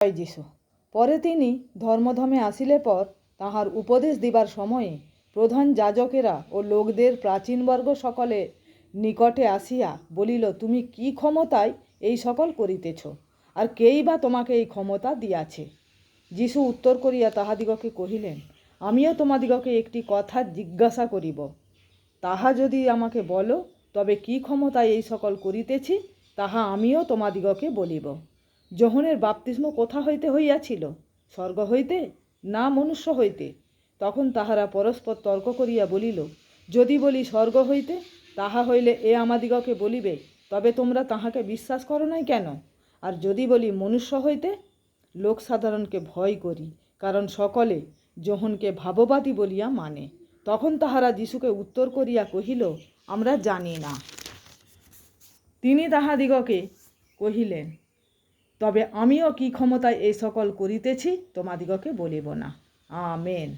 জয় যীশু। পরে তিনি ধর্মধামে আসিলে পর তাহার উপদেশ দিবার সময়ে প্রধান যাজকেরা ও লোকদের প্রাচীনবর্গ সকলে নিকটে আসিয়া বলিল, তুমি কি ক্ষমতায় এই সকল করিতেছ, আর কেই বা তোমাকে এই ক্ষমতা দিয়াছে? যীশু উত্তর করিয়া তাহাদিগকে কহিলেন, আমিও তোমাদিগকে একটি কথা জিজ্ঞাসা করিব, তাহা যদি আমাকে বলো, তবে কি ক্ষমতায় এই সকল করিতেছি তাহা আমিও তোমাদিগকে বলিব। যোহনের বাপ্তিস্ম কোথা হইতে হইয়াছিল? স্বর্গ হইতে না মনুষ্য হইতে? তখন তাহারা পরস্পর তর্ক করিয়া বলিল, যদি বলি স্বর্গ হইতে, তাহা হইলে এ আমাদিগকে বলিবে, তবে তোমরা তাহাকে বিশ্বাস করো নাই কেন? আর যদি বলি মনুষ্য হইতে, লোক সাধারণকে ভয় করি, কারণ সকলে যোহনকে ভাববাদী বলিয়া মানে। তখন তাহারা যীশুকে উত্তর করিয়া কহিল, আমরা জানি না। তিনি তাহাদিগকে কহিলেন, তবে আমিও কি ক্ষমতায় এই সকল করিতেছি তোমাদিগকে বলিব না। আমেন।